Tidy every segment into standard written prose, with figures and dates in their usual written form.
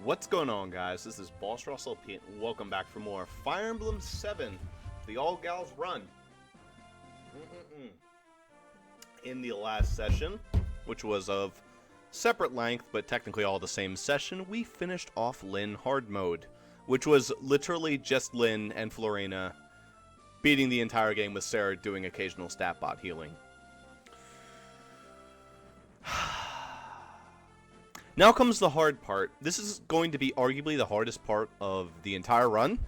What's going on, guys? This is Bossrosslp, and welcome back for more Fire Emblem 7, the All Gals Run. In the last session, which was of separate length, but technically all the same session, we finished off Lyn Hard Mode, which was literally just Lyn and Florina beating the entire game with Sarah doing occasional stat bot healing. Now comes the hard part. This is going to be arguably the hardest part of the entire run.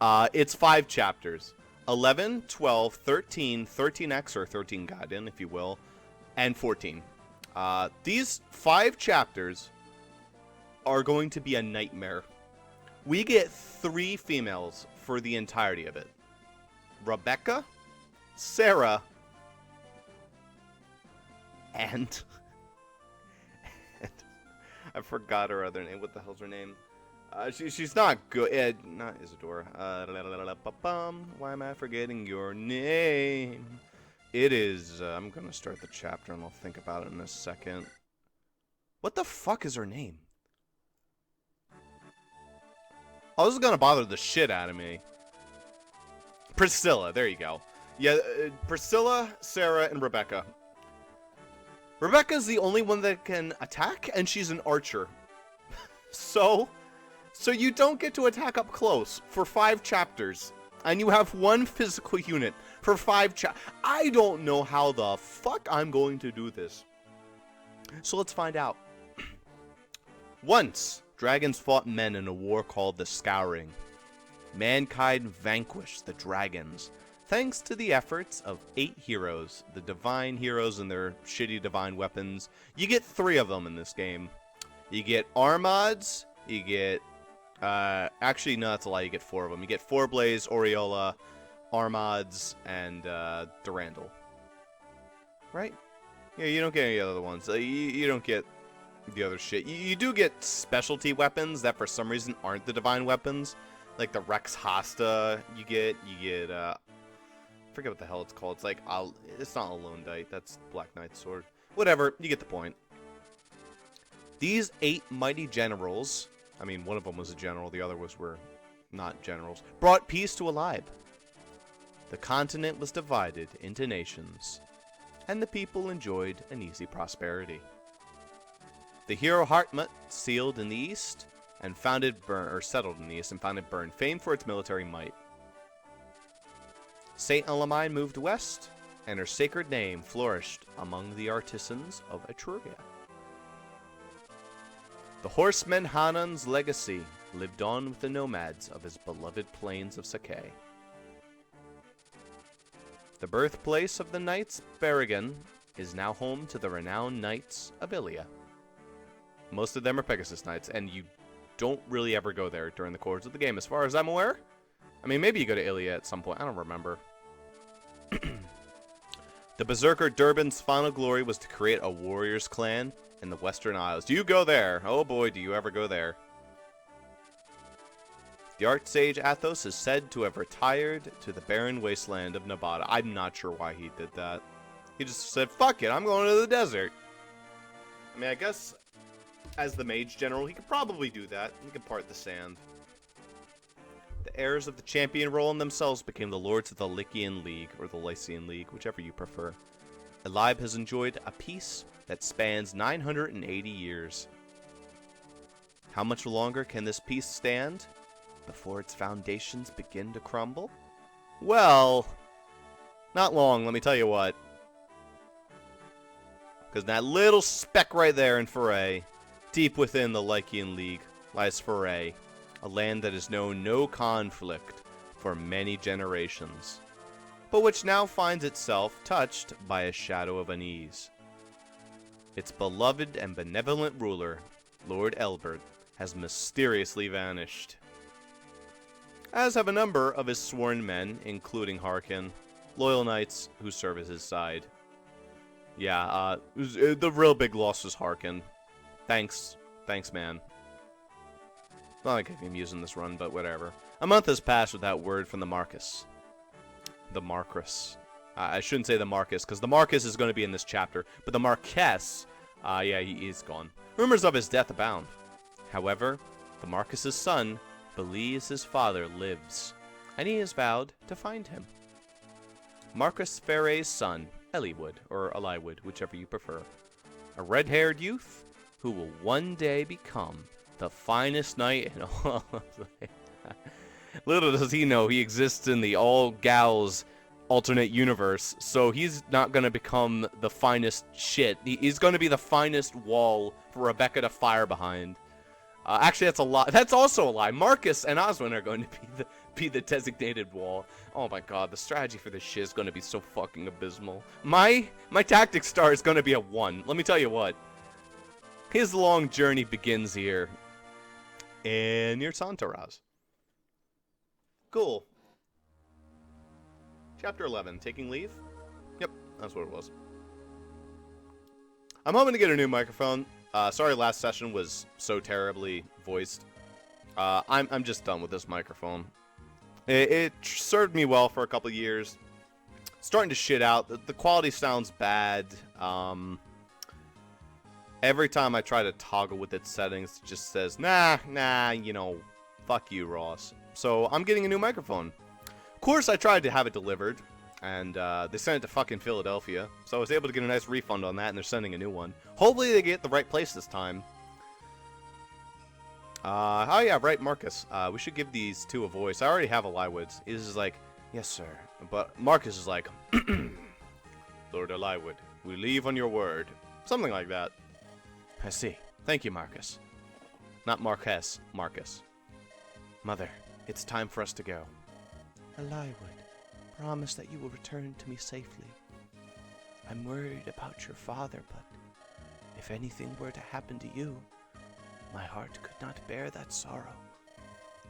It's 5 chapters. 11, 12, 13, 13X, or 13 Gaiden, if you will, and 14. These 5 chapters are going to be a nightmare. We get 3 females for the entirety of it. Rebecca, Sarah, and I forgot her other name. What the hell's her name? She's not good. Not Isadora. Why am I forgetting your name? It is. I'm gonna start the chapter and I'll think about it in a second. What the fuck is her name? Oh, this is gonna bother the shit out of me. Priscilla. There you go. Yeah, Priscilla, Sarah, and Rebecca. Rebecca's the only one that can attack, and she's an archer. So you don't get to attack up close for 5 chapters, and you have 1 physical unit for 5 I don't know how the fuck I'm going to do this. So let's find out. Once, dragons fought men in a war called the Scouring. Mankind vanquished the dragons, thanks to the efforts of 8 heroes, the divine heroes and their shitty divine weapons. You get 3 of them in this game. You get Armads, you get, actually no, that's a lie, you get 4 of them. You get Forblaze, Aureola, Armads, and Durandal. Right? Yeah, you don't get any other ones. You don't get the other shit. You do get specialty weapons that for some reason aren't the divine weapons. Like the Rex Hasta you get I forget what the hell it's called. It's like, it's not a Lone Dite. That's Black Knight's sword. Whatever, you get the point. These 8 mighty generals, I mean, one of them was a general, the other were not generals, brought peace to Alib. The continent was divided into nations, and the people enjoyed an easy prosperity. The hero Hartmut settled in the east and founded Bern, famed for its military might. Saint Elamine moved west, and her sacred name flourished among the artisans of Etruria. The horseman Hanan's legacy lived on with the nomads of his beloved plains of Sakai. The birthplace of the Knights Berrigan is now home to the renowned Knights of Ilia. Most of them are Pegasus Knights, and you don't really ever go there during the course of the game, as far as I'm aware. I mean, maybe you go to Ilia at some point. I don't remember. The Berserker Durban's final glory was to create a warriors clan in the Western Isles. Do you go there? Oh boy, do you ever go there. The Archsage Athos is said to have retired to the barren wasteland of Nevada. I'm not sure why he did that. He just said, fuck it, I'm going to the desert. I mean, I guess as the Mage General, he could probably do that. He could part the sand. The heirs of the champion role in themselves became the lords of the Lycian League, or the Lycian League, whichever you prefer. Alib has enjoyed a peace that spans 980 years. How much longer can this peace stand before its foundations begin to crumble? Well, not long, let me tell you what. Because that little speck right there in Foray, deep within the Lycian League, lies Foray, a land that has known no conflict for many generations, but which now finds itself touched by a shadow of unease. Its beloved and benevolent ruler, Lord Elbert, has mysteriously vanished, as have a number of his sworn men, including Harkin, loyal knights who serve at his side. Yeah, the real big loss was Harkin. Thanks, man. Not like I'm using this run, but whatever. A month has passed without word from the Marcus. The Marcus. I shouldn't say the Marcus, because the Marcus is going to be in this chapter. But the Marquess, yeah, he is gone. Rumors of his death abound. However, the Marcus's son believes his father lives, and he has vowed to find him. Marcus Ferre's son, Eliwood, or Eliwood, whichever you prefer, a red-haired youth who will one day become the finest knight in all of the... Little does he know he exists in the all-gals alternate universe, so he's not going to become the finest shit. He's going to be the finest wall for Rebecca to fire behind. Actually, that's a lie. That's also a lie. Marcus and Oswin are going to be the designated wall. Oh my god, the strategy for this shit is going to be so fucking abysmal. My tactic star is going to be a 1. Let me tell you what. His long journey begins here. And near Santaraz. Cool. Chapter 11, taking leave? Yep, that's what it was. I'm hoping to get a new microphone. Sorry last session was so terribly voiced. I'm just done with this microphone. It served me well for a couple years. Starting to shit out. The quality sounds bad. Every time I try to toggle with its settings, it just says, nah, you know, fuck you, Ross. So I'm getting a new microphone. Of course, I tried to have it delivered, and they sent it to fucking Philadelphia. So I was able to get a nice refund on that, and they're sending a new one. Hopefully they get the right place this time. Oh yeah, right, Marcus. We should give these two a voice. I already have Eliwood. He's just like, yes, sir. But Marcus is like, Lord Eliwood, we leave on your word. Something like that. I see. Thank you, Marcus. Not Marquez, Marcus. Mother, it's time for us to go. Eliwood, promise that you will return to me safely. I'm worried about your father, but if anything were to happen to you, my heart could not bear that sorrow.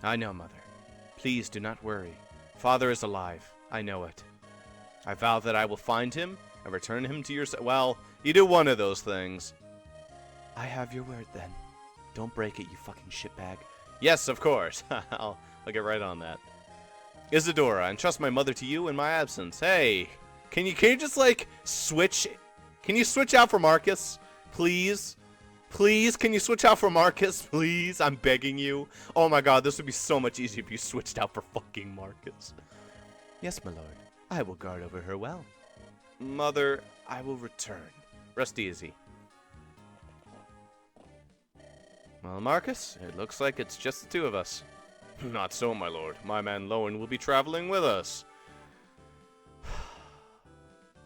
I know, Mother. Please do not worry. Father is alive. I know it. I vow that I will find him and return him to your... Well, you do one of those things. I have your word, then. Don't break it, you fucking shitbag. Yes, of course. I'll get right on that. Isadora, I entrust my mother to you in my absence. Hey, can you just, like, switch... Can you switch out for Marcus? Please? Please, can you switch out for Marcus? Please? I'm begging you. Oh my god, this would be so much easier if you switched out for fucking Marcus. Yes, my lord. I will guard over her well. Mother, I will return. Rest easy. Well, Marcus, it looks like it's just the two of us. Not so, my lord. My man Lowen will be traveling with us.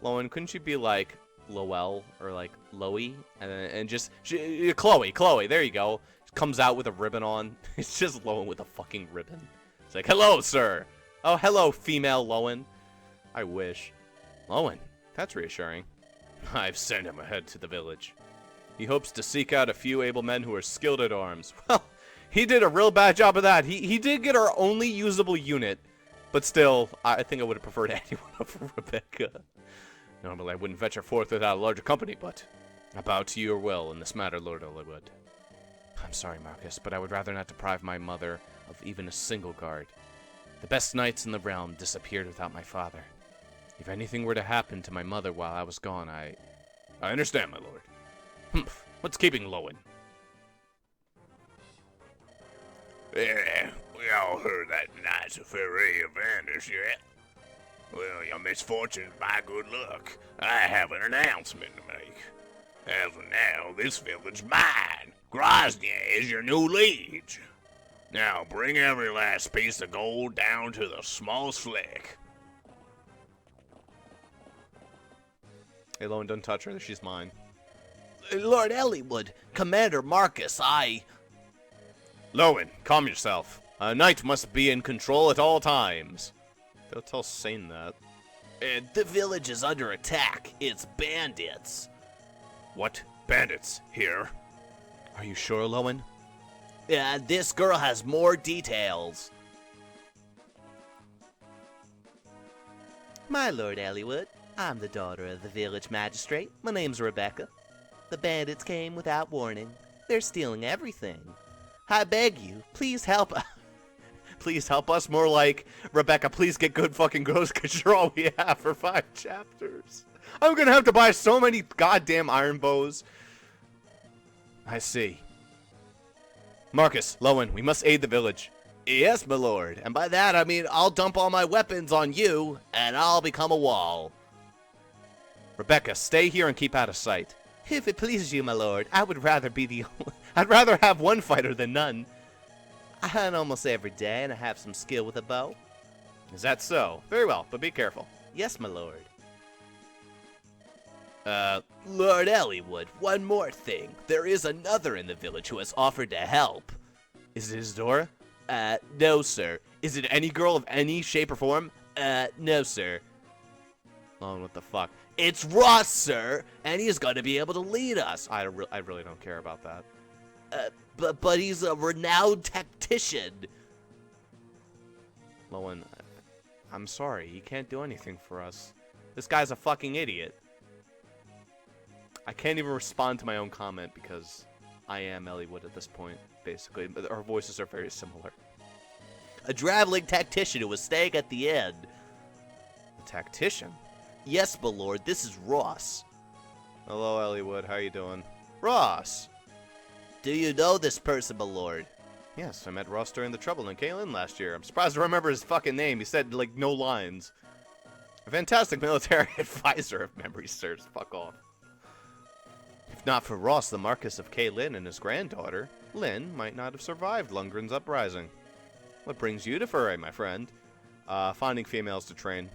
Lowen, couldn't you be like Lowell or like Loey? And just... Chloe, there you go. Comes out with a ribbon on. It's just Lowen with a fucking ribbon. It's like, hello, sir. Oh, hello, female Lowen. I wish. Lowen, that's reassuring. I've sent him ahead to the village. He hopes to seek out a few able men who are skilled at arms. Well, he did a real bad job of that. He did get our only usable unit. But still, I think I would have preferred anyone over Rebecca. Normally, I wouldn't venture forth without a larger company, but I bow to your will in this matter, Lord Eliwood. I'm sorry, Marcus, but I would rather not deprive my mother of even a single guard. The best knights in the realm disappeared without my father. If anything were to happen to my mother while I was gone, I understand, my lord. Humph. What's keeping Lowen? Yeah, we all heard that Knights of Ferre have vanished yet. Well, your misfortune's my good luck. I have an announcement to make. As of now, this village is mine. Grozny is your new liege. Now bring every last piece of gold down to the smallest fleck. Hey, Lowen, don't touch her. She's mine. Lord Eliwood, Commander Marcus, Lowen, calm yourself. A knight must be in control at all times. Go tell Sane that. The village is under attack. It's bandits. What? Bandits? Here? Are you sure, Lowen? This girl has more details. My Lord Eliwood, I'm the daughter of the village magistrate. My name's Rebecca. The bandits came without warning. They're stealing everything. I beg you, please help. Please help us. More like, Rebecca, please get good fucking grows, because you're all we have for 5 chapters. I'm gonna have to buy so many goddamn iron bows. I see. Marcus, Lowen, we must aid the village. Yes, my lord. And by that, I mean I'll dump all my weapons on you, and I'll become a wall. Rebecca, stay here and keep out of sight. If it pleases you, my lord, I would rather be I'd rather have one fighter than none. I hunt almost every day, and I have some skill with a bow. Is that so? Very well, but be careful. Yes, my lord. Lord Elliewood, one more thing. There is another in the village who has offered to help. Is it Isadora? No, sir. Is it any girl of any shape or form? No, sir. Oh, what the fuck? It's Ross, sir, and he's going to be able to lead us. I really don't care about that. But he's a renowned tactician. Lowen, I'm sorry. He can't do anything for us. This guy's a fucking idiot. I can't even respond to my own comment because I am Elliewood at this point, basically. But our voices are very similar. A traveling tactician who was staying at the inn. A tactician? Yes, my lord, this is Ross. Hello, Elliewood. How you doing? Ross! Do you know this person, my lord? Yes, I met Ross during the Trouble in Kaelin last year. I'm surprised to remember his fucking name. He said, like, no lines. A fantastic military advisor, if memory serves. Fuck off. If not for Ross, the Marquis of Kaelin, and his granddaughter, Lynn, might not have survived Lundgren's uprising. What brings you to Foray, my friend? Finding females to train.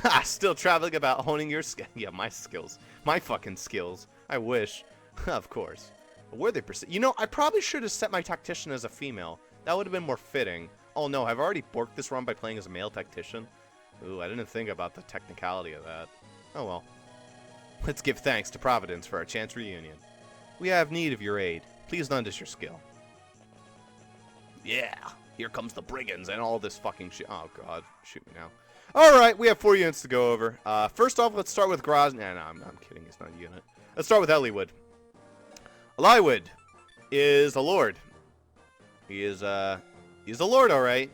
Ha! Still traveling about honing your skills. Yeah, my skills. My fucking skills. I wish. Of course. Were they You know, I probably should have set my tactician as a female. That would have been more fitting. Oh no, I've already borked this run by playing as a male tactician. Ooh, I didn't think about the technicality of that. Oh well. Let's give thanks to Providence for our chance reunion. We have need of your aid. Please lend us your skill. Yeah, here comes the brigands and all this fucking shit. Oh god, shoot me now. Alright, we have 4 units to go over. First off, let's start with Graz. No, I'm kidding, it's not a unit. Let's start with Elliewood. Elliewood is a lord. He's a lord, alright.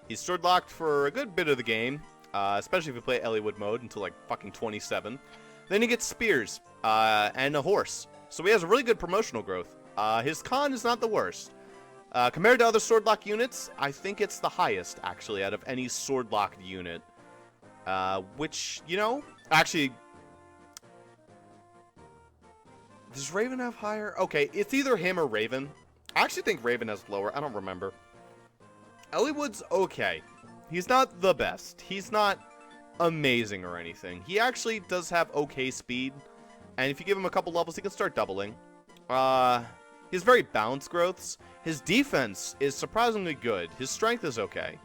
He's sword locked for a good bit of the game, especially if you play Elliewood mode until like fucking 27. Then he gets spears and a horse. So he has a really good promotional growth. His con is not the worst. Compared to other sword lock units, I think it's the highest, actually, out of any sword locked unit. Which, you know, actually... Does Raven have higher? Okay, it's either him or Raven. I actually think Raven has lower. I don't remember. Elliewood's okay. He's not the best. He's not amazing or anything. He actually does have okay speed. And if you give him a couple levels, he can start doubling. He has very balanced growths. His defense is surprisingly good. His strength is okay.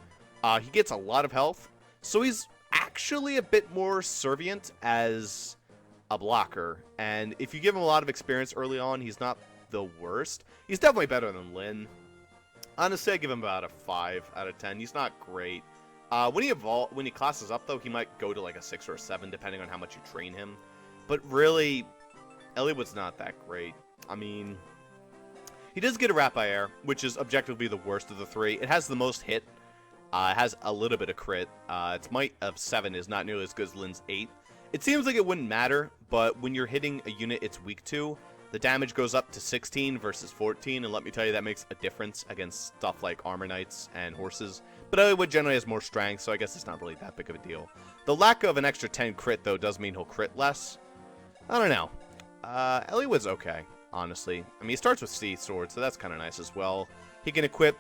He gets a lot of health. So he's actually a bit more servient as a blocker. And if you give him a lot of experience early on, he's not the worst. He's definitely better than Lynn. Honestly, I give him about a 5 out of 10. He's not great. When he classes up, though, he might go to like a 6 or a 7, depending on how much you train him. But really, Elliewood's not that great. I mean, he does get a Rat by Air, which is objectively the worst of the 3. It has the most hit. It has a little bit of crit. Its might of 7 is not nearly as good as Lynn's 8. It seems like it wouldn't matter, but when you're hitting a unit it's weak to, the damage goes up to 16 versus 14, and let me tell you, that makes a difference against stuff like Armor Knights and Horses. But Elliewood generally has more strength, so I guess it's not really that big of a deal. The lack of an extra 10 crit, though, does mean he'll crit less. I don't know. Elliewood's okay, honestly. I mean, he starts with Sea Sword, so that's kind of nice as well. He can equip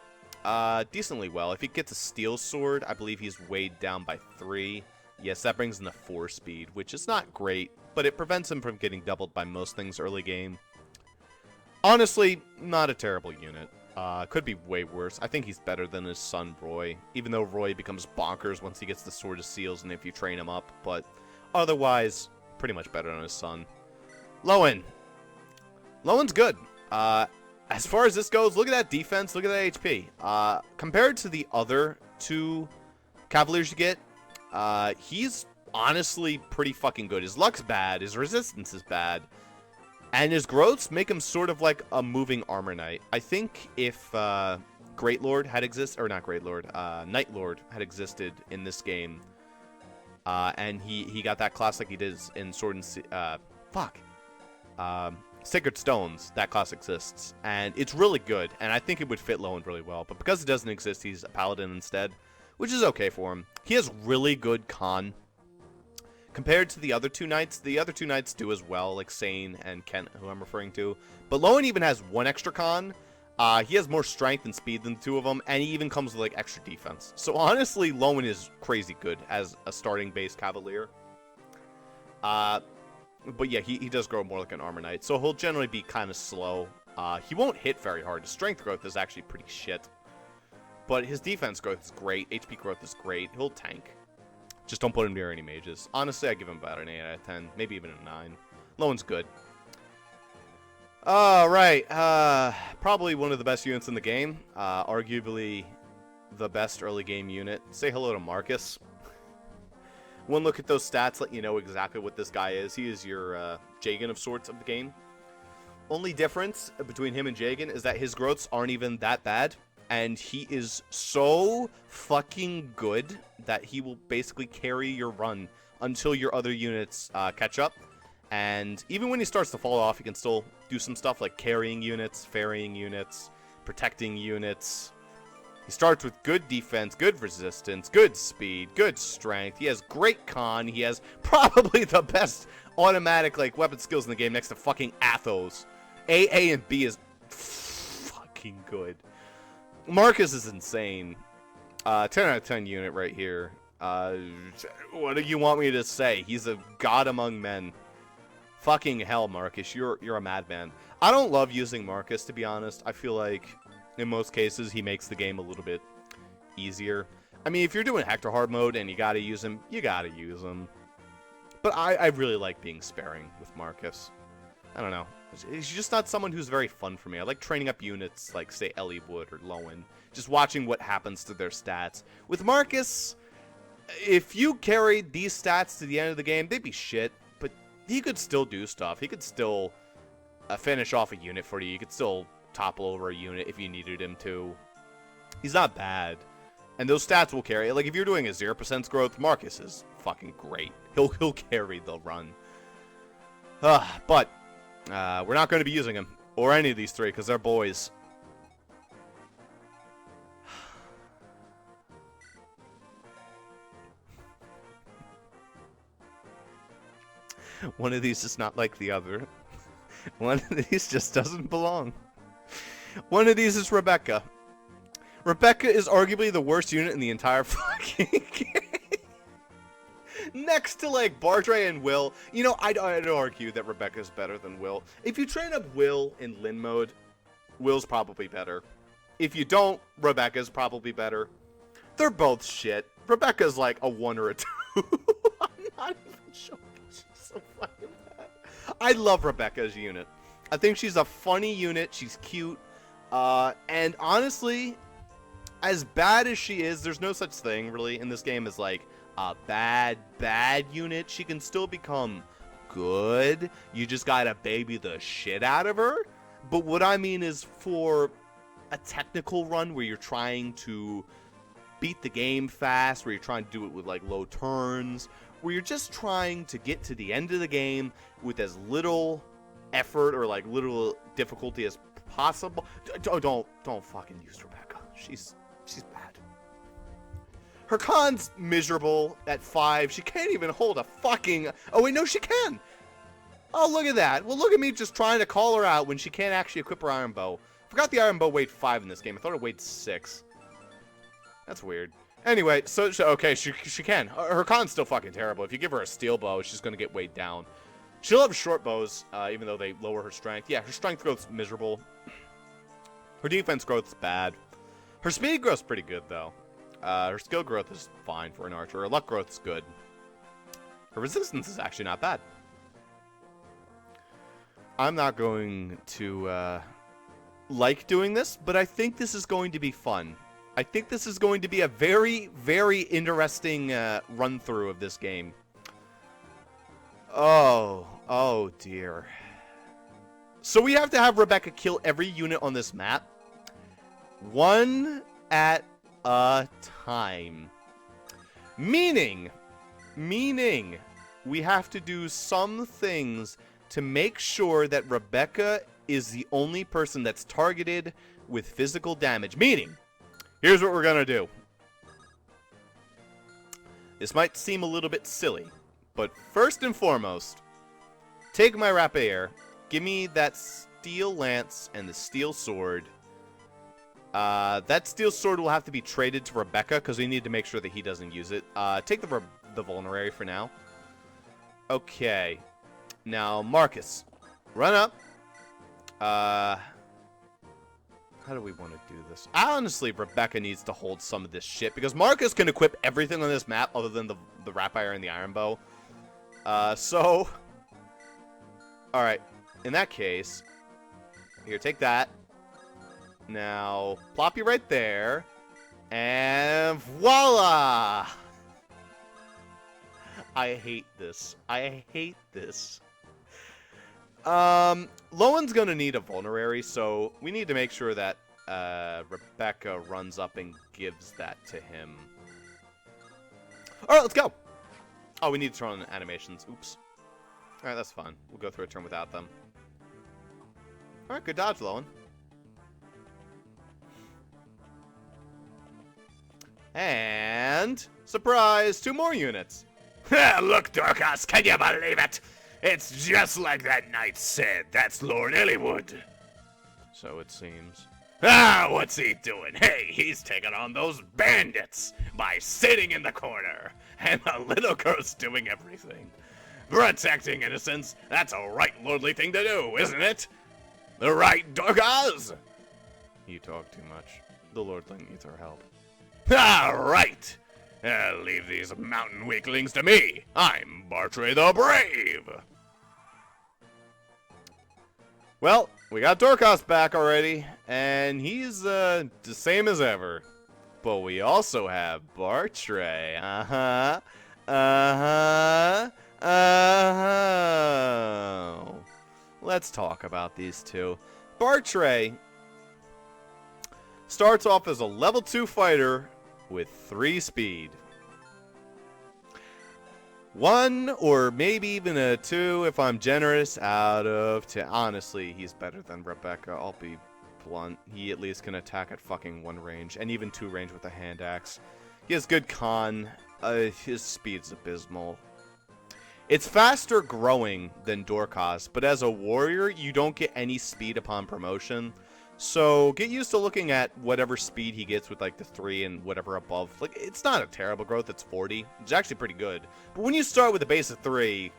decently well. If he gets a Steel Sword, I believe he's weighed down by 3. Yes, that brings in the 4 speed, which is not great, but it prevents him from getting doubled by most things early game. Honestly, not a terrible unit. Could be way worse. I think he's better than his son, Roy, even though Roy becomes bonkers once he gets the Sword of Seals and if you train him up, but otherwise, pretty much better than his son. Lowen. Lowen's good. As far as this goes, look at that defense, look at that HP. Compared to the other 2 Cavaliers you get, he's honestly pretty fucking good. His luck's bad, his resistance is bad, and his growths make him sort of like a moving Armor Knight. I think if Great Lord had existed, or not Great Lord, Night Lord had existed in this game, and he got that class like he did in Sword and Sacred Stones, that class exists, and it's really good, and I think it would fit Lowen really well. But because it doesn't exist, he's a paladin instead, which is okay for him. He has really good con. Compared to the other two knights do as well, like Sane and Kent, who I'm referring to. But Lowen even has one extra con. He has more strength and speed than the two of them, and he even comes with like extra defense. So honestly, Lowen is crazy good as a starting base cavalier. But yeah, he does grow more like an armor knight, so he'll generally be kind of slow. He won't hit very hard. His strength growth is actually pretty shit. But his defense growth is great. HP growth is great. He'll tank. Just don't put him near any mages. Honestly, I give him about an 8 out of 10. Maybe even a 9. Lowen's good. Alright. Probably one of the best units in the game. Arguably the best early game unit. Say hello to Marcus. One look at those stats let you know exactly what this guy is. He is your Jagan of sorts of the game. Only difference between him and Jagan is that his growths aren't even that bad. And he is so fucking good that he will basically carry your run until your other units catch up. And even when he starts to fall off, he can still do some stuff like carrying units, ferrying units, protecting units. He starts with good defense, good resistance, good speed, good strength. He has great con. He has probably the best automatic like weapon skills in the game next to fucking Athos. A, and B is fucking good. Marcus is insane. 10 out of 10 unit right here. What do you want me to say? He's a god among men. Fucking hell, Marcus. You're a madman. I don't love using Marcus, to be honest. I feel like, in most cases, he makes the game a little bit easier. I mean, if you're doing Hector hard mode and you gotta use him, you gotta use him. But I really like being sparing with Marcus. I don't know. He's just not someone who's very fun for me. I like training up units like, say, Ellie Wood or Lowen. Just watching what happens to their stats. With Marcus, if you carried these stats to the end of the game, they'd be shit. But he could still do stuff. He could still finish off a unit for you. You could still topple over a unit if you needed him to. He's not bad. And those stats will carry. Like, if you're doing a 0% growth, Marcus is fucking great. He'll carry the run. But we're not going to be using him. Or any of these three, because they're boys. One of these is not like the other. One of these just doesn't belong. One of these is Rebecca. Rebecca is arguably the worst unit in the entire fucking game. Next to, like, Bardre and Will. You know, I'd argue that Rebecca's better than Will. If you train up Will in Lin mode, Will's probably better. If you don't, Rebecca's probably better. They're both shit. Rebecca's like a 1 or a 2. I'm not even sure. She's so fucking bad. I love Rebecca's unit. I think she's a funny unit. She's cute. And honestly, as bad as she is, there's no such thing, really, in this game as, like, a bad unit. She can still become good. You just gotta baby the shit out of her. But what I mean is for a technical run where you're trying to beat the game fast, where you're trying to do it with, like, low turns, where you're just trying to get to the end of the game with as little effort or, like, little difficulty as possible. Don't fucking use Rebecca. She's bad. Her con's miserable at 5. She can't even hold a fucking... Oh, wait, no, she can. Oh, look at that. Well, look at me just trying to call her out when she can't actually equip her iron bow. Forgot the iron bow weighed 5 in this game. I thought it weighed 6. That's weird. Anyway, so okay, she can. Her con's still fucking terrible. If you give her a steel bow, she's going to get weighed down. She'll have short bows, even though they lower her strength. Yeah, her strength growth's miserable. Her defense growth's bad. Her speed growth's pretty good, though. Her skill growth is fine for an archer. Her luck growth is good. Her resistance is actually not bad. I'm not going to like doing this, but I think this is going to be fun. I think this is going to be a very, very interesting run-through of this game. Oh dear. So we have to have Rebecca kill every unit on this map. One at a time. Meaning we have to do some things to make sure that Rebecca is the only person that's targeted with physical damage. Meaning, here's what we're going to do. This might seem a little bit silly, but first and foremost, take my rapier, give me that steel lance and the steel sword. That steel sword will have to be traded to Rebecca because we need to make sure that he doesn't use it. Take the vulnerary for now. Okay. Now, Marcus, run up. How do we want to do this? Honestly, Rebecca needs to hold some of this shit because Marcus can equip everything on this map other than the rapier and the iron bow. So, all right. In that case, here, take that. Now, plop you right there, and voila! I hate this. I hate this. Lowen's gonna need a vulnerary, so we need to make sure that Rebecca runs up and gives that to him. Alright, let's go! Oh, we need to turn on animations. Oops. Alright, that's fine. We'll go through a turn without them. Alright, good dodge, Lowen. And surprise, 2 more units. Look, Dorcas, can you believe it? It's just like that knight said. That's Lord Illywood. So it seems. What's he doing? Hey, he's taking on those bandits by sitting in the corner. And the little girl's doing everything. Protecting innocence, that's a right lordly thing to do, isn't it? The right, Dorcas? You talk too much. The lordling needs our help. Right. Leave these mountain weaklings to me. I'm Bartray the Brave. Well, we got Dorcas back already, and he's the same as ever. But we also have Bartray. Let's talk about these two. Bartray starts off as a level 2 fighter with 3 speed. 1 or maybe even a 2 if I'm generous out of 10. Honestly, he's better than Rebecca, I'll be blunt. He at least can attack at fucking 1 range and even 2 range with a hand axe. He has good con. His speed's abysmal. It's faster growing than Dorcas, but as a warrior, you don't get any speed upon promotion. So get used to looking at whatever speed he gets with like the 3 and whatever above. Like, it's not a terrible growth, it's 40. It's actually pretty good. But when you start with a base of 3,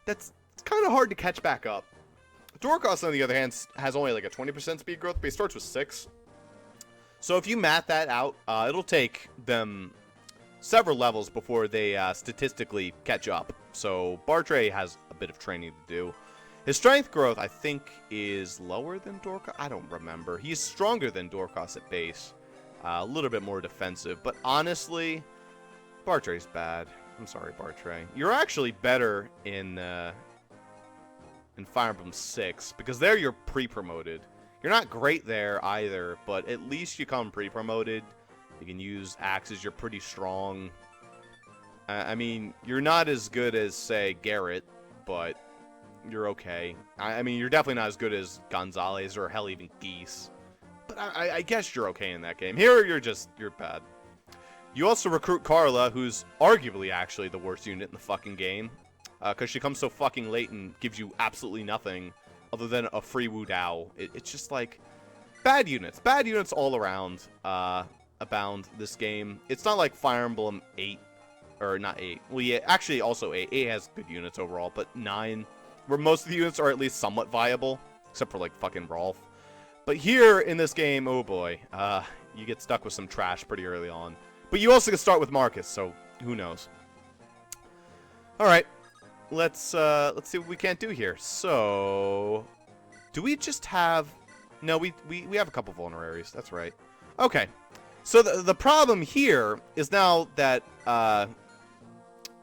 it's kind of hard to catch back up. Dorcas, on the other hand, has only like a 20% speed growth, but he starts with 6. So if you math that out, it'll take them several levels before they statistically catch up. So Bartray has a bit of training to do. His strength growth, I think, is lower than Dorcas. I don't remember. He's stronger than Dorcas at base. A little bit more defensive. But honestly, Bartray's bad. I'm sorry, Bartray. You're actually better in Fire Emblem 6, because there you're pre-promoted. You're not great there either, but at least you come pre-promoted. You can use axes. You're pretty strong. I mean, you're not as good as, say, Garrett, but you're okay. I mean, you're definitely not as good as Gonzalez or hell even Geese. But I guess you're okay in that game. Here, you're bad. You also recruit Carla, who's arguably actually the worst unit in the fucking game. Because she comes so fucking late and gives you absolutely nothing other than a free Wu Dao. It's just like bad units. Bad units all around abound this game. It's not like Fire Emblem 8. Or not 8. Well, yeah, actually also 8. 8 has good units overall, but 9... where most of the units are at least somewhat viable, except for, like, fucking Rolf. But here in this game, oh boy, you get stuck with some trash pretty early on. But you also can start with Marcus, so who knows. Alright, let's see what we can't do here. So, do we just have... No, we have a couple vulneraries, that's right. Okay, so the problem here is now that,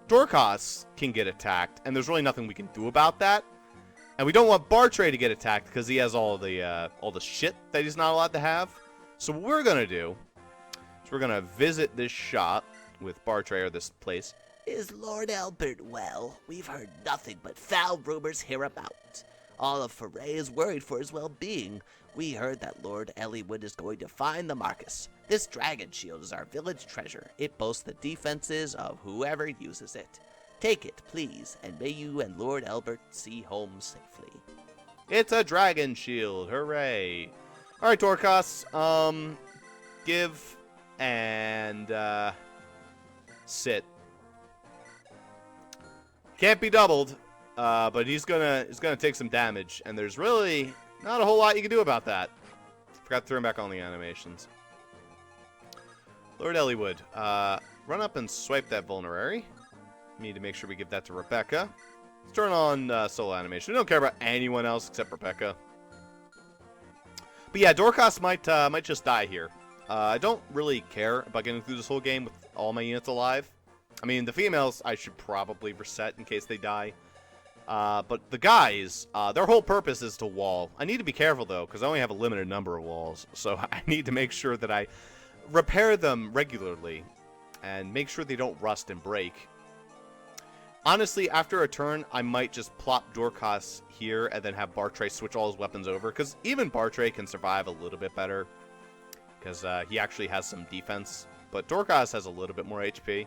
Dorcas can get attacked, and there's really nothing we can do about that. And we don't want Bartray to get attacked because he has all the shit that he's not allowed to have. So what we're gonna do is we're gonna visit this shop with Bartray, or this place, Is Lord Albert well? We've heard nothing but foul rumors hereabout. All of Foray is worried for his well-being. We heard that Lord Elliewood is going to find the Marcus. This dragon shield is our village treasure. It boasts the defenses of whoever uses it. Take it, please, and may you and Lord Albert see home safely. It's a dragon shield. Hooray. All right, Dorcas. Give and sit. Can't be doubled, but he's gonna take some damage, and there's really not a whole lot you can do about that. Forgot to throw him back on the animations. Lord Elliewood, run up and swipe that vulnerary. Need to make sure we give that to Rebecca. Let's turn on solo animation. We don't care about anyone else except Rebecca. But yeah, Dorcas might just die here. I don't really care about getting through this whole game with all my units alive. I mean, the females I should probably reset in case they die. But the guys, their whole purpose is to wall. I need to be careful, though, because I only have a limited number of walls. So I need to make sure that I repair them regularly and make sure they don't rust and break. Honestly, after a turn, I might just plop Dorcas here and then have Bartray switch all his weapons over. Because even Bartray can survive a little bit better. Because he actually has some defense. But Dorcas has a little bit more HP.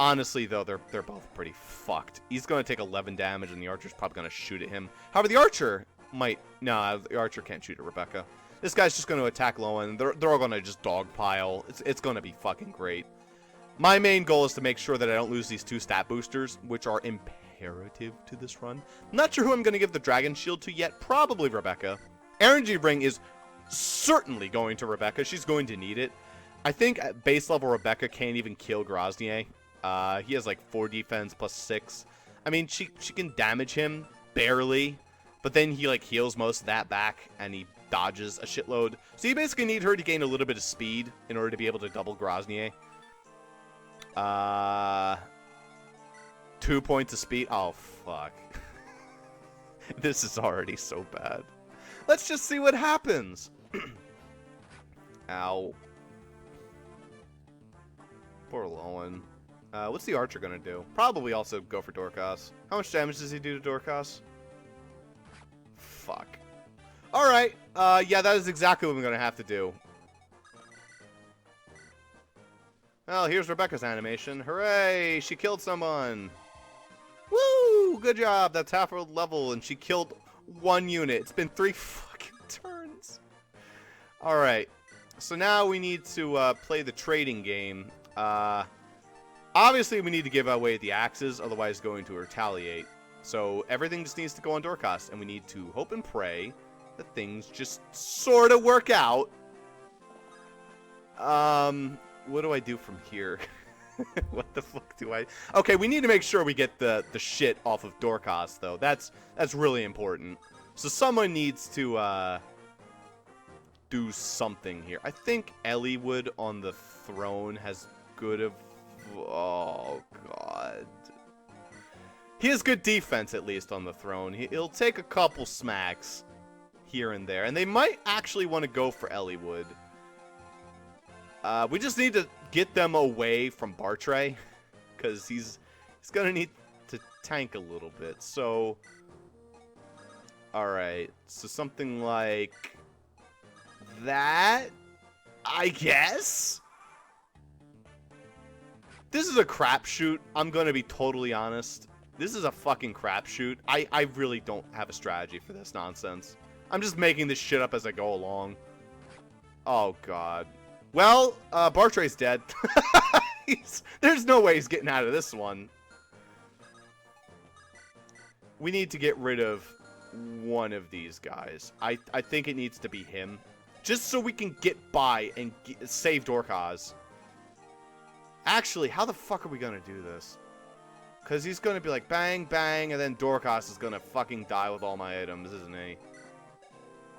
Honestly, though, they're both pretty fucked. He's going to take 11 damage, and the archer's probably going to shoot at him. However, the archer might... No, the archer can't shoot at Rebecca. This guy's just going to attack low, and they're all going to just dogpile. It's going to be fucking great. My main goal is to make sure that I don't lose these 2 stat boosters, which are imperative to this run. I'm not sure who I'm going to give the dragon shield to yet. Probably Rebecca. Energy ring is certainly going to Rebecca. She's going to need it. I think at base level, Rebecca can't even kill Grozny. He has like 4 defense plus 6. I mean, she can damage him barely, but then he like heals most of that back and he dodges a shitload. So you basically need her to gain a little bit of speed in order to be able to double Grozny. 2 points of speed. Oh fuck. This is already so bad. Let's just see what happens. Ow. Poor Lowen. What's the archer gonna do? Probably also go for Dorcas. How much damage does he do to Dorcas? Fuck. Alright, yeah, that is exactly what I'm gonna have to do. Well, here's Rebecca's animation. Hooray! She killed someone! Woo! Good job! That's half her level, and she killed 1 unit. It's been 3 fucking turns. Alright. So now we need to play the trading game. Obviously, we need to give away the axes, otherwise it's going to retaliate. So everything just needs to go on Dorcas, and we need to hope and pray that things just sort of work out. What do I do from here? What the fuck do I... Okay, we need to make sure we get the shit off of Dorcas, though. That's really important. So someone needs to do something here. I think Elliewood on the throne has good of... Oh, God. He has good defense, at least, on the throne. He'll take a couple smacks here and there. And they might actually want to go for Elliewood. We just need to get them away from Bartray. Because he's going to need to tank a little bit. So, alright. So something like that, I guess? This is a crapshoot. I'm going to be totally honest. This is a fucking crapshoot. I really don't have a strategy for this nonsense. I'm just making this shit up as I go along. Oh, God. Well, Bartray's dead. There's no way he's getting out of this one. We need to get rid of one of these guys. I think it needs to be him. Just so we can get by and save Dorcas. Actually, how the fuck are we gonna do this? Because he's gonna be like, bang, bang, and then Dorcas is gonna fucking die with all my items, isn't he?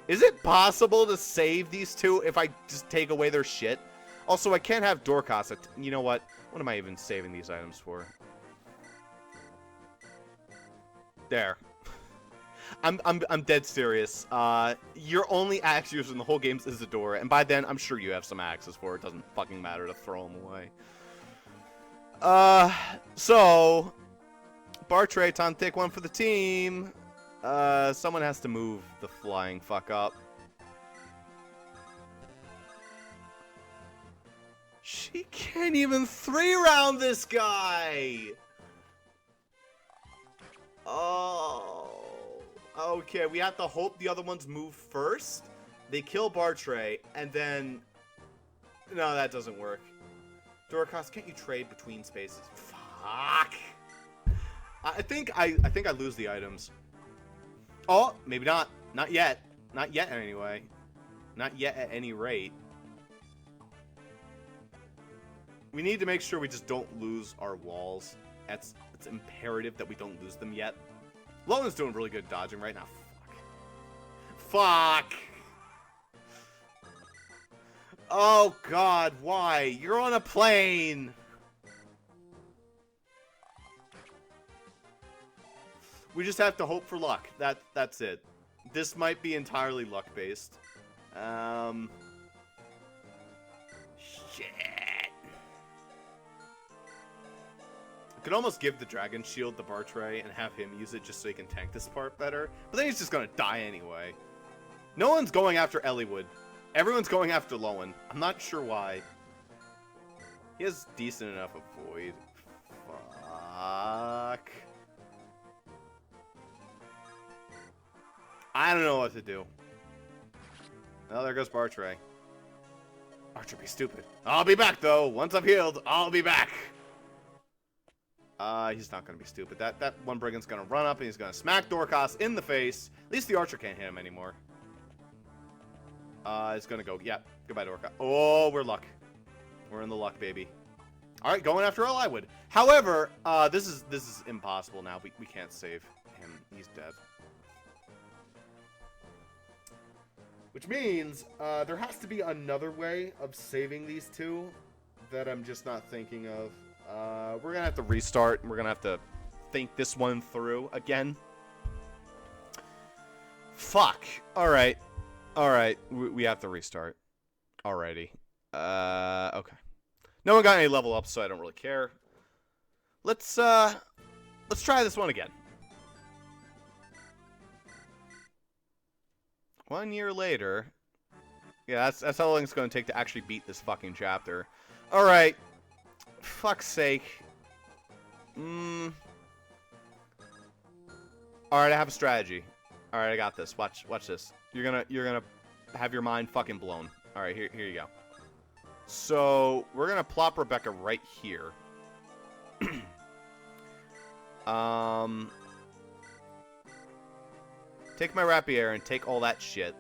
Is it possible to save these two if I just take away their shit? Also, I can't have Dorcas. You know what? What am I even saving these items for? There. I'm dead serious. Your only axe user in the whole game is Isadora, and by then, I'm sure you have some axes for it. It doesn't fucking matter to throw them away. So Bartray, time to take one for the team. Someone has to move the flying fuck up. She can't even 3-round this guy! Oh. Okay, we have to hope the other ones move first. They kill Bartray, and then... No, that doesn't work. Dorcas, can't you trade between spaces? Fuck! I think I lose the items. Oh, maybe not. Not yet. Not yet, anyway. Not yet at any rate. We need to make sure we just don't lose our walls. It's imperative that we don't lose them yet. Lowen's doing really good dodging right now. Fuck. Oh, God, why? You're on a plane. We just have to hope for luck. That's it. This might be entirely luck-based. Shit. I could almost give the Dragon Shield to Bartray and have him use it just so he can tank this part better. But then he's just gonna die anyway. No one's going after Elliewood. Everyone's going after Lowen. I'm not sure why. He has decent enough avoid. Fuck. I don't know what to do. Oh, there goes Bartray. Archer, be stupid. I'll be back, though. Once I've healed, I'll be back. He's not going to be stupid. That one brigand's going to run up and he's going to smack Dorcas in the face. At least the Archer can't hit him anymore. He's going to go. Yeah, goodbye, Dorcas. Oh, we're luck. We're in the luck, baby. All right, going after Elliewood. However, this is impossible now. We can't save him. He's dead. Which means there has to be another way of saving these two that I'm just not thinking of. We're going to have to restart. We're going to have to think this one through again. Fuck. All right. All right. We have to restart already. Okay. No one got any level ups, so I don't really care. Let's try this one again. 1 year later. Yeah, that's how long it's going to take to actually beat this fucking chapter. All right. Fuck's sake. All right, I have a strategy. All right, I got this. Watch this. You're gonna have your mind fucking blown. All right, here you go. So we're gonna plop Rebecca right here. Take my rapier and take all that shit.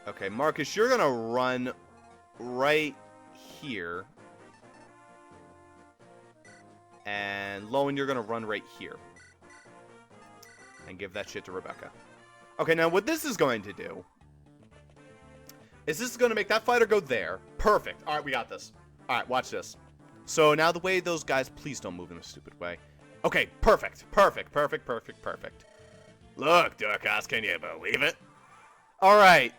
Okay, Marcus, you're gonna run right here. And Lowen, you're gonna run right here. And give that shit to Rebecca. Okay, now what this is going to do is this is going to make that fighter go there. Perfect. All right, we got this. All right, watch this. So now the way those guys, please don't move in a stupid way. Okay, perfect. Perfect, perfect, perfect, perfect. Look, Dorcas, can you believe it? All right.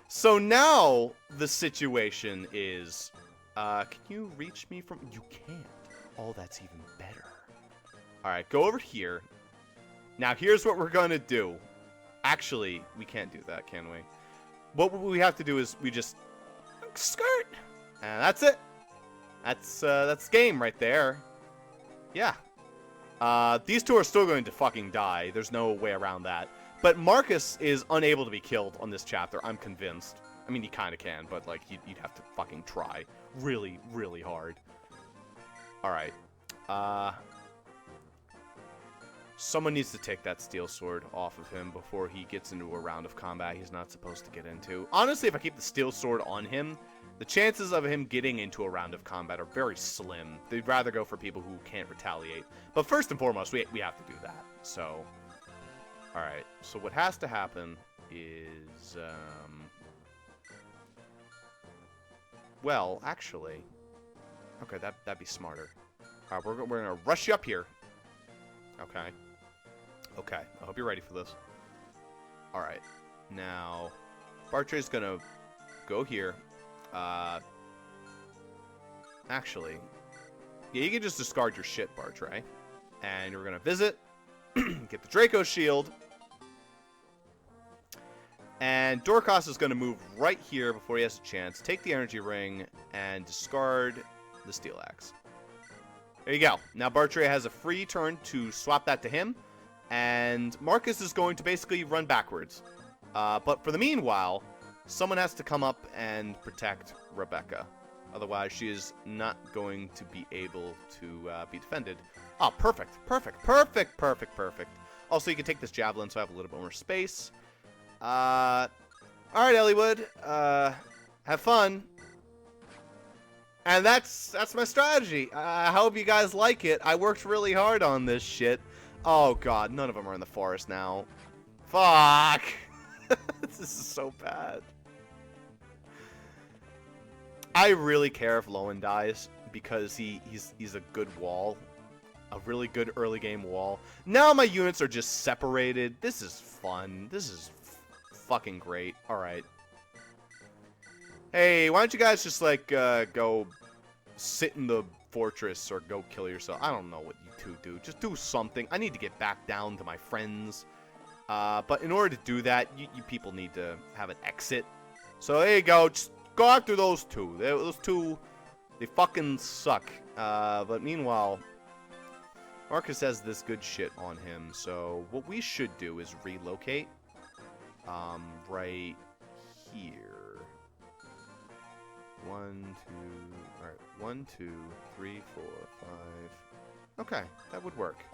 So now the situation is, can you reach me from... You can't. Oh, that's even better. All right, go over here. Now, here's what we're going to do. Actually, we can't do that, can we? What we have to do is we just skirt. And that's it. That's game right there. Yeah. These two are still going to fucking die. There's no way around that. But Marcus is unable to be killed on this chapter, I'm convinced. I mean, he kind of can, but, like, you'd have to fucking try really, really hard. Alright. Someone needs to take that steel sword off of him before he gets into a round of combat he's not supposed to get into. Honestly, if I keep the steel sword on him, the chances of him getting into a round of combat are very slim. They'd rather go for people who can't retaliate. But first and foremost, we have to do that. So, alright. So what has to happen is, well, actually, okay, that'd be smarter. Alright, we're gonna rush you up here. Okay. Okay, I hope you're ready for this. Alright, now, Bartray's gonna go here. actually, yeah, you can just discard your shit, Bartray. And you're going to visit, get the Draco Shield. And Dorcas is going to move right here before he has a chance. Take the Energy Ring and discard the Steel Axe. There you go. Now Bartray has a free turn to swap that to him. And Marcus is going to basically run backwards. But for the meanwhile, someone has to come up and protect Rebecca. Otherwise, she is not going to be able to be defended. Oh, perfect. Perfect. Perfect. Perfect. Perfect. Also, you can take this Javelin so I have a little bit more space. Alright, Elliewood. Have fun. And that's my strategy. I hope you guys like it. I worked really hard on this shit. Oh, God. None of them are in the forest now. Fuck. This is so bad. I really care if Lowen dies because he's a good wall. A really good early game wall. Now my units are just separated. This is fun. This is fucking great. Alright. Hey, why don't you guys just, like, go sit in the fortress or go kill yourself? I don't know what you two do. Just do something. I need to get back down to my friends. But in order to do that, you people need to have an exit. So there you go. Just go after those two. Those two, they fucking suck. But meanwhile, Marcus has this good shit on him. So what we should do is relocate. Right here. 1, 2. All right. 1, 2, 3, 4, 5. Okay, that would work.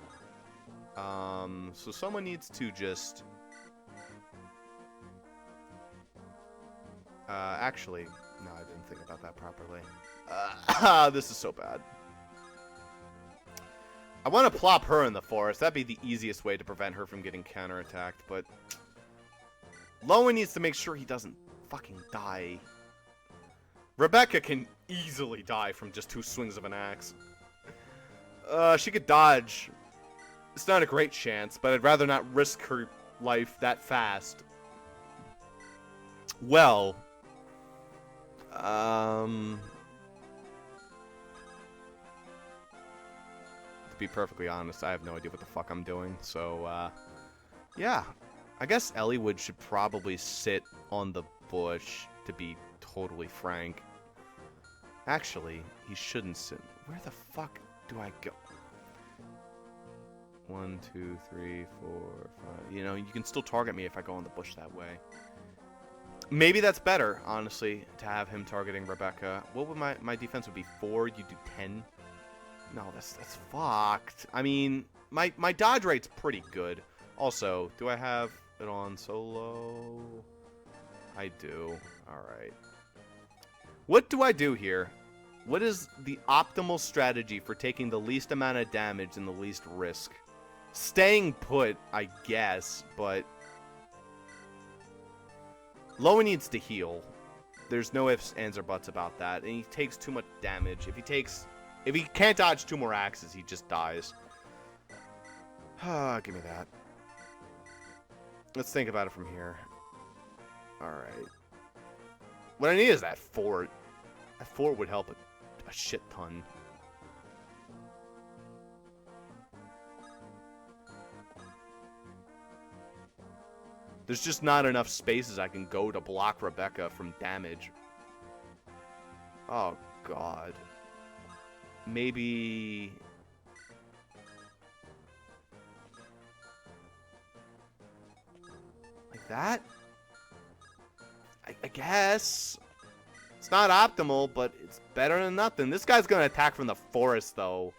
So someone needs to just... actually, no, I didn't think about that properly. This is so bad. I want to plop her in the forest. That'd be the easiest way to prevent her from getting counterattacked, but... Lowen needs to make sure he doesn't fucking die. Rebecca can easily die from just 2 swings of an axe. She could dodge. It's not a great chance, but I'd rather not risk her life that fast. Well, to be perfectly honest, I have no idea what the fuck I'm doing. So, yeah. I guess Elliewood should probably sit on the bush, to be totally frank. Actually, he shouldn't sit. Where the fuck do I go? 1, 2, 3, 4, 5. You know, you can still target me if I go in the bush that way. Maybe that's better, honestly, to have him targeting Rebecca. What would my defense would be? 4? You do 10? No, that's fucked. I mean, my dodge rate's pretty good. Also, do I have it on solo? I do. Alright. What do I do here? What is the optimal strategy for taking the least amount of damage and the least risk? Staying put, I guess, but... Lowen needs to heal. There's no ifs, ands, or buts about that. And he takes too much damage. If he can't dodge 2 more axes, he just dies. Give me that. Let's think about it from here. Alright. What I need is that fort. That fort would help a shit ton. There's just not enough spaces I can go to block Rebecca from damage. Oh, God. Maybe... like that? I guess. It's not optimal, but it's better than nothing. This guy's going to attack from the forest, though.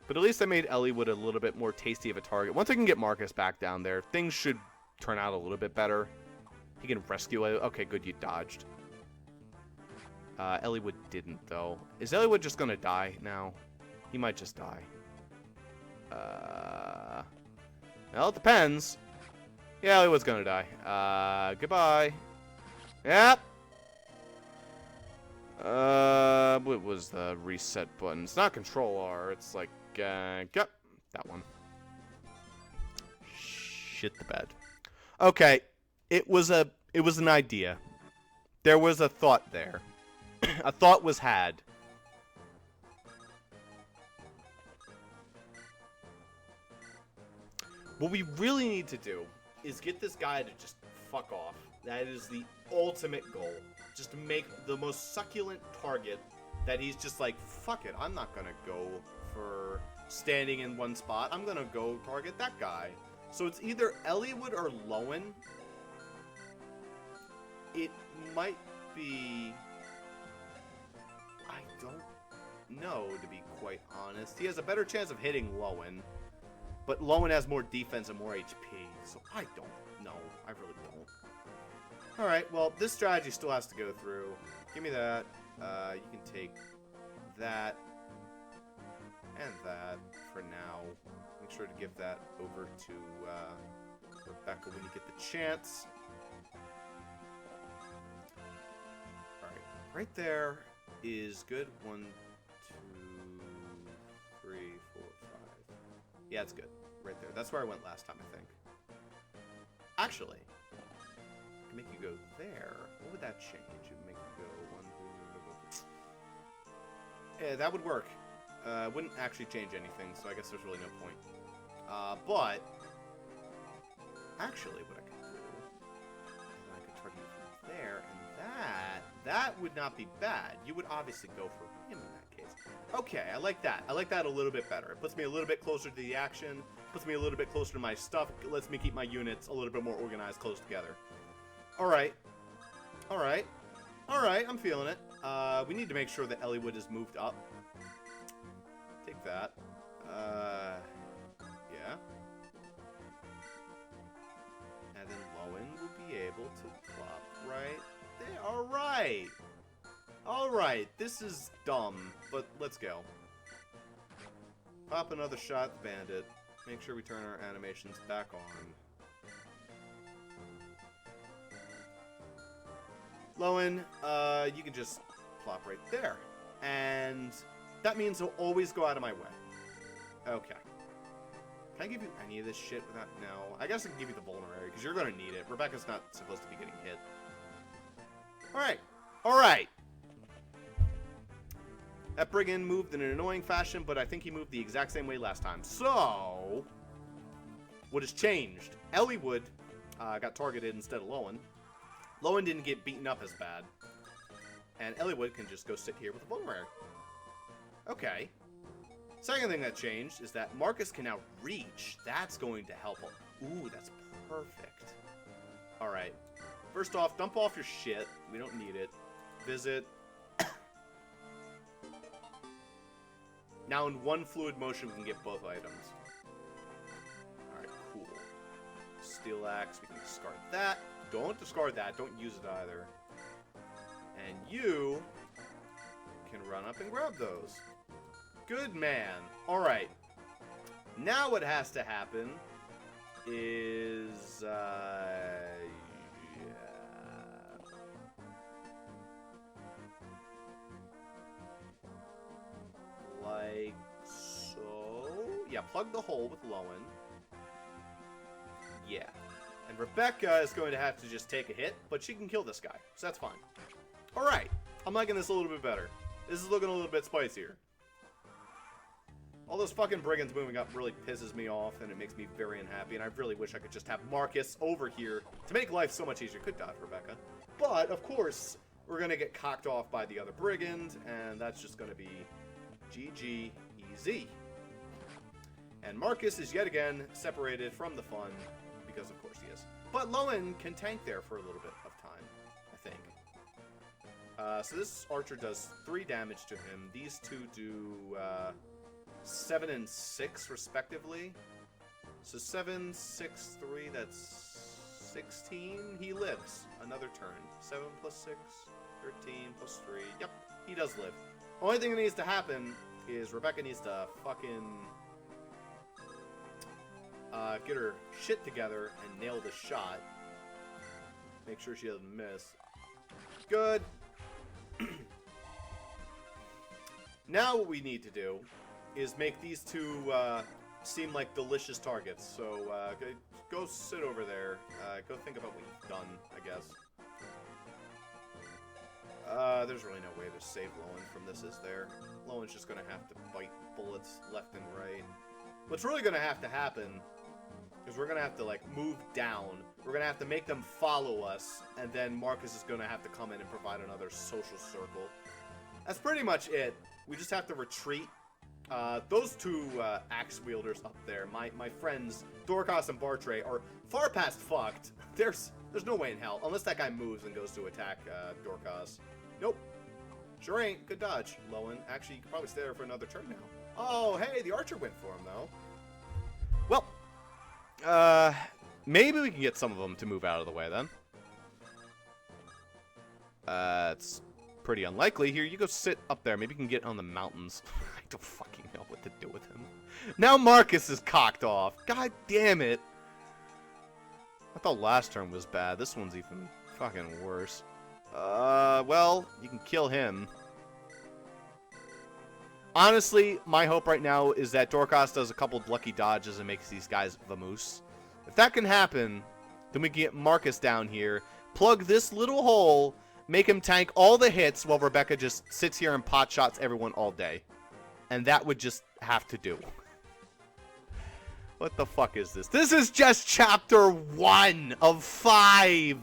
But at least I made Elliewood a little bit more tasty of a target. Once I can get Marcus back down there, things should turn out a little bit better. He can rescue it. Okay, good, you dodged. Elliewood didn't, though. Is Elliewood just going to die now? He might just die. Well, it depends. Yeah, Elliewood's going to die. Goodbye. Yep. What was the reset button? It's not Control R. It's like, yep, that one. Shit the bed. Okay, it was an idea. There was a thought there. A thought was had. What we really need to do is get this guy to just fuck off. That is the ultimate goal. Just to make the most succulent target that he's just like, fuck it, I'm not gonna go for standing in one spot. I'm gonna go target that guy. So it's either Eliwood or Lowen. It might be... I don't know, to be quite honest. He has a better chance of hitting Lowen. But Lowen has more defense and more HP. So I don't know. I really don't. Alright, well, this strategy still has to go through. Give me that. You can take that. And that for now. Make sure to give that over to Rebecca when you get the chance. Alright, right there is good. 1, 2, 3, 4, 5. Yeah, it's good. Right there. That's where I went last time, I think. Actually, I can make you go there. What would that change? It would make you go 1, 2, yeah, that would work. Wouldn't actually change anything, so I guess there's really no point. But actually, what I could do is I could target you from there, and that would not be bad. You would obviously go for him in that case. Okay, I like that. I like that a little bit better. It puts me a little bit closer to the action, puts me a little bit closer to my stuff, it lets me keep my units a little bit more organized, close together. Alright. Alright. Alright, I'm feeling it. We need to make sure that Eliwood is moved up. Take that. Yeah. And then Lowen will be able to plop right there. Alright! Alright, this is dumb, but let's go. Pop another shot at the bandit. Make sure we turn our animations back on. Lowen, you can just plop right there. And that means he'll always go out of my way. Okay. Can I give you any of this shit without... No. I guess I can give you the vulnerary, because you're going to need it. Rebecca's not supposed to be getting hit. Alright. Alright. That brigand moved in an annoying fashion, but I think he moved the exact same way last time. So, what has changed? Eliwood got targeted instead of Lowen. Lowen didn't get beaten up as bad. And Eliwood can just go sit here with a vulnerary. Okay. Second thing that changed is that Marcus can now reach. That's going to help him. Ooh, that's perfect. Alright. First off, dump off your shit. We don't need it. Visit. Now in one fluid motion, we can get both items. Alright, cool. Steel axe, we can discard that. Don't discard that. Don't use it either. And you can run up and grab those. Good man. Alright. Now what has to happen is... like so. Yeah, plug the hole with Lowen. Yeah. And Rebecca is going to have to just take a hit, but she can kill this guy, so that's fine. Alright, I'm liking this a little bit better. This is looking a little bit spicier. All those fucking brigands moving up really pisses me off, and it makes me very unhappy, and I really wish I could just have Marcus over here to make life so much easier. Could die for Rebecca. But, of course, we're going to get cocked off by the other brigand, and that's just going to be GG easy. And Marcus is yet again separated from the fun, because of course he is. But Lowen can tank there for a little bit of time, I think. So this archer does 3 damage to him. These two do 7 and 6 respectively. So 7, 6, 3, that's 16. He lives another turn. 7 plus 6, 13 plus 3. Yep, he does live. Only thing that needs to happen is Rebecca needs to fucking get her shit together and nail the shot. Make sure she doesn't miss. Good. Now what we need to do is make these two seem like delicious targets. So go sit over there. Go think about what you've done, I guess. There's really no way to save Lowen from this, is there? Lowen's just gonna have to bite bullets left and right. What's really gonna have to happen Because we're going to have to, like, move down. We're going to have to make them follow us. And then Marcus is going to have to come in and provide another social circle. That's pretty much it. We just have to retreat. Those two axe wielders up there, my friends Dorcas and Bartray, are far past fucked. There's no way in hell, unless that guy moves and goes to attack Dorcas. Nope. Sure ain't. Good dodge, Lowen. Actually, you could probably stay there for another turn now. Oh, hey, the archer went for him, though. Well, maybe we can get some of them to move out of the way, then. It's pretty unlikely. Here, you go sit up there. Maybe you can get on the mountains. I don't fucking know what to do with him. Now Marcus is cocked off. God damn it. I thought last turn was bad. This one's even fucking worse. Well, you can kill him. Honestly, my hope right now is that Dorcas does a couple of lucky dodges and makes these guys vamoose. If that can happen, then we can get Marcus down here, plug this little hole, make him tank all the hits while Rebecca just sits here and pot shots everyone all day. And that would just have to do. What the fuck is this? This is just chapter 1 of 5.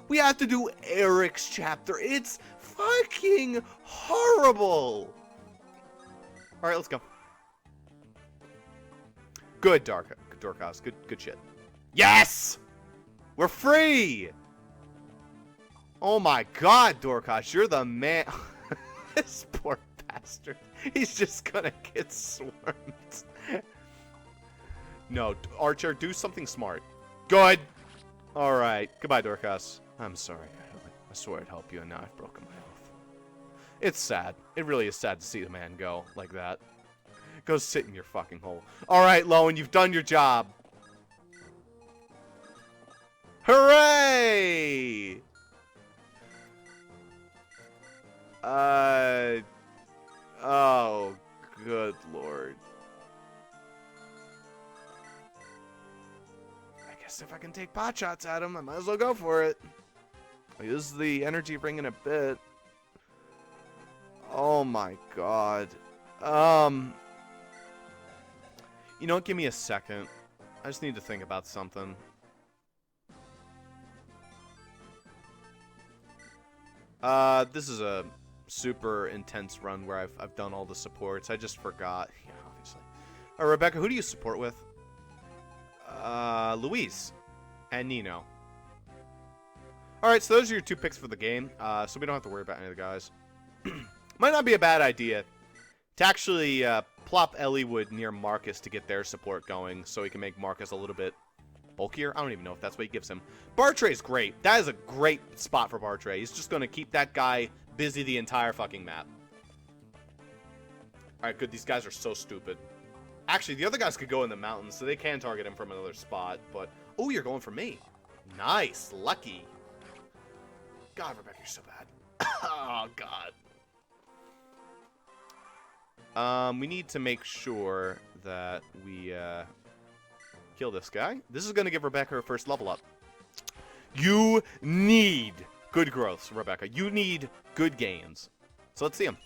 We have to do Eric's chapter. It's fucking horrible. All right, let's go. Good, Dorcas. Good shit. Yes! We're free! Oh my god, Dorcas, you're the man. This poor bastard. He's just gonna get swarmed. No, Archer, do something smart. Good! Alright, goodbye, Dorcas. I'm sorry. I swore I'd help you, and now I've broken my oath. It's sad. It really is sad to see the man go like that. Go sit in your fucking hole. Alright, Lowen, you've done your job. Hooray! Oh, good lord. I guess if I can take pot shots at him, I might as well go for it. I use the energy ring in a bit. Oh my god. You know what? Give me a second. I just need to think about something. This is a super intense run where I've done all the supports. I just forgot. Yeah, obviously. Rebecca, who do you support with? Louise and Nino. Alright, so those are your 2 picks for the game. So we don't have to worry about any of the guys. Might not be a bad idea to actually plop Elliewood near Marcus to get their support going so he can make Marcus a little bit bulkier. I don't even know if that's what he gives him. Bartray's great. That is a great spot for Bartray. He's just going to keep that guy busy the entire fucking map. Alright, good. These guys are so stupid. Actually, the other guys could go in the mountains, so they can target him from another spot. But, oh, you're going for me. Nice. Lucky. God, Rebecca, you're so bad. Oh, God. We need to make sure that we kill this guy. This is going to give Rebecca her first level up. You need good growths, Rebecca. You need good gains. So let's see him.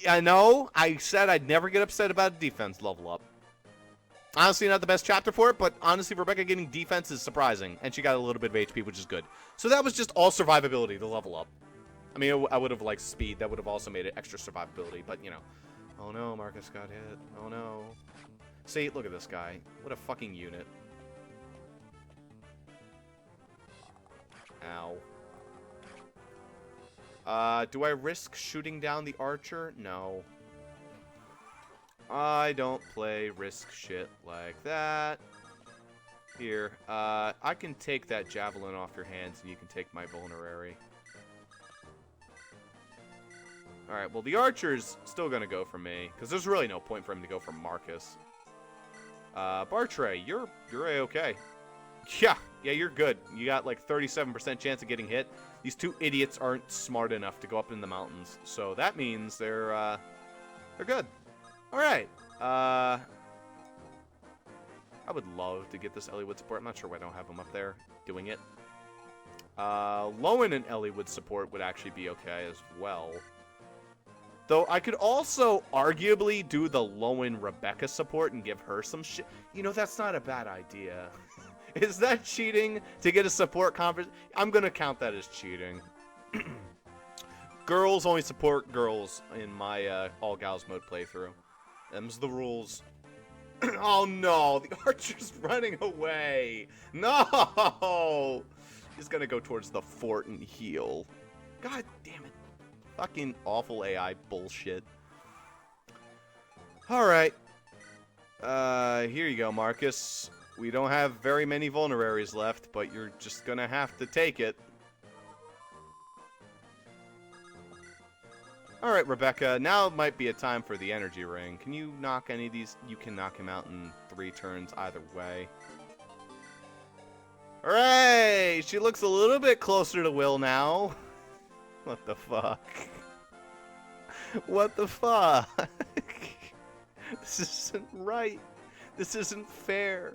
I know I said I'd never get upset about a defense level up. Honestly, not the best chapter for it, but honestly, Rebecca getting defense is surprising. And she got a little bit of HP, which is good. So that was just all survivability, the level up. I mean, I would have liked speed. That would have also made it extra survivability, but, you know. Oh, no, Marcus got hit. Oh, no. See, look at this guy. What a fucking unit. Ow. Do I risk shooting down the archer? No. I don't play risk shit like that. Here, I can take that javelin off your hands and you can take my vulnerary. Alright, well, the archer's still gonna go for me, because there's really no point for him to go for Marcus. Bartray, you're A-okay. Yeah, you're good. You got like 37% chance of getting hit. These 2 idiots aren't smart enough to go up in the mountains, so that means they're good. Alright, I would love to get this Elliewood support. I'm not sure why I don't have him up there doing it. Lowen and Elliewood support would actually be okay as well. Though I could also arguably do the Lowen Rebecca support and give her some shit. You know, that's not a bad idea. Is that cheating to get a support conference? I'm going to count that as cheating. Girls only support girls in my all gals mode playthrough. Them's the rules. Oh no, the archer's running away. No! He's going to go towards the fort and heal. God damn it. Fucking awful AI bullshit. Alright. Here you go, Marcus. We don't have very many vulneraries left, but you're just gonna have to take it. Alright, Rebecca. Now might be a time for the energy ring. Can you knock any of these? You can knock him out in 3 turns either way. Hooray! She looks a little bit closer to Will now. What the fuck? What the fuck? This isn't right. This isn't fair.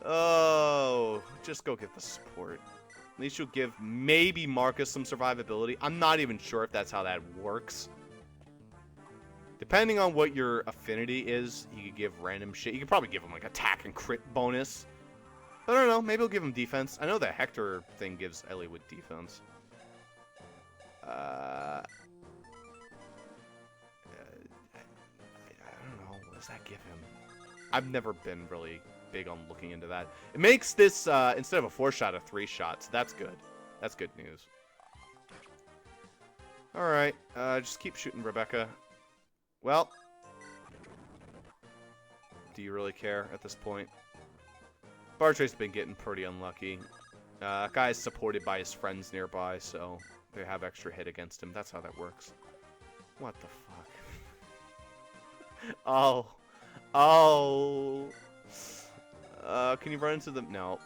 Oh, just go get the support. At least you'll give maybe Marcus some survivability. I'm not even sure if that's how that works. Depending on what your affinity is, you could give random shit. You could probably give him like attack and crit bonus. But I don't know, maybe I'll give him defense. I know the Hector thing gives Ellie with defense. I don't know. What does that give him? I've never been really big on looking into that. It makes this, instead of a 4-shot, a 3-shot. So that's good. That's good news. Alright. Just keep shooting, Rebecca. Well. Do you really care at this point? Bartray's been getting pretty unlucky. Guy's supported by his friends nearby, so they have extra hit against him. That's how that works. What the fuck? Oh. Oh. Can you run into them? No.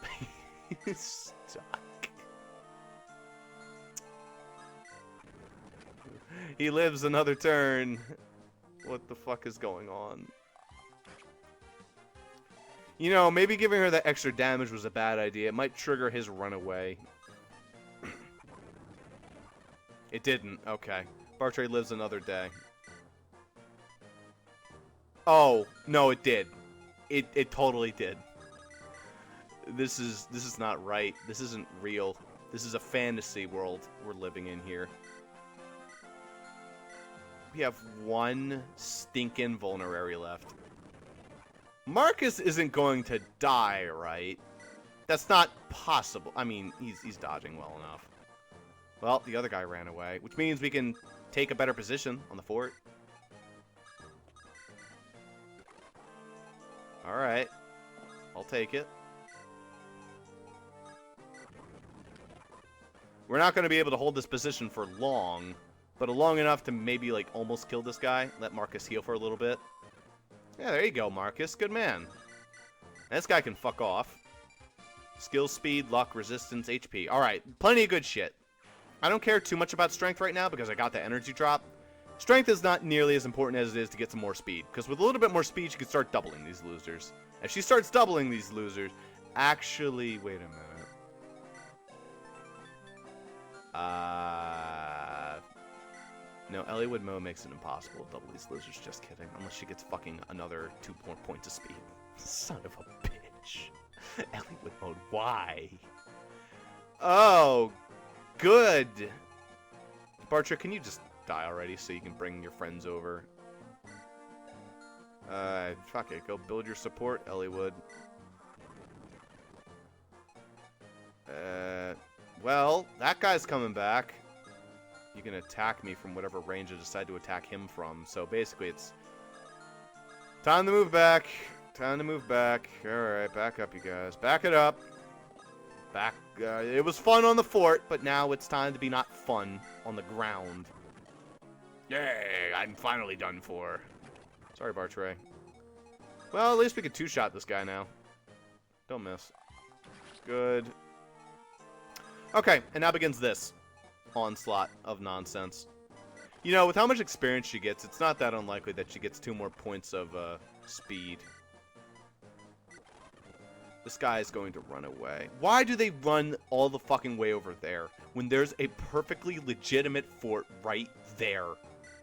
He's stuck. He lives another turn. What the fuck is going on? You know, maybe giving her that extra damage was a bad idea. It might trigger his runaway. It didn't. Okay. Bartray lives another day. Oh, no, it did. It totally did. This is not right. This isn't real. This is a fantasy world we're living in here. We have 1 stinking vulnerary left. Marcus isn't going to die, right? That's not possible. I mean, he's dodging well enough. Well, the other guy ran away, which means we can take a better position on the fort. Alright. I'll take it. We're not going to be able to hold this position for long, but long enough to maybe, like, almost kill this guy. Let Marcus heal for a little bit. Yeah, there you go, Marcus. Good man. This guy can fuck off. Skill, speed, luck, resistance, HP. Alright, plenty of good shit. I don't care too much about strength right now because I got the energy drop. Strength is not nearly as important as it is to get some more speed. Because with a little bit more speed, she can start doubling these losers. If she starts doubling these losers... Actually, wait a minute. No, Elliewood Mo makes it impossible to double these losers. Just kidding. Unless she gets fucking another 2 more points of speed. Son of a bitch. Elliewood mode, why? Oh, good. Bartra, can you just die already so you can bring your friends over? Fuck it. Go build your support, Elliewood. Well, that guy's coming back. You can attack me from whatever range I decide to attack him from. So basically it's time to move back. Time to move back. Alright, back up, you guys. Back it up. Back. It was fun on the fort, but now it's time to be not fun on the ground. Yay, I'm finally done for. Sorry, Bartray. Well, at least we could 2-shot this guy now. Don't miss. Good. Okay, and now begins this onslaught of nonsense. You know, with how much experience she gets, it's not that unlikely that she gets 2 more points of speed. This guy is going to run away. Why do they run all the fucking way over there when there's a perfectly legitimate fort right there?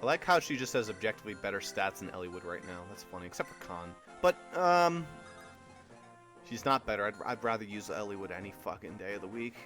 I like how she just has objectively better stats than Ellie would right now. That's funny, except for Khan. But, she's not better. I'd rather use Ellie Wood any fucking day of the week.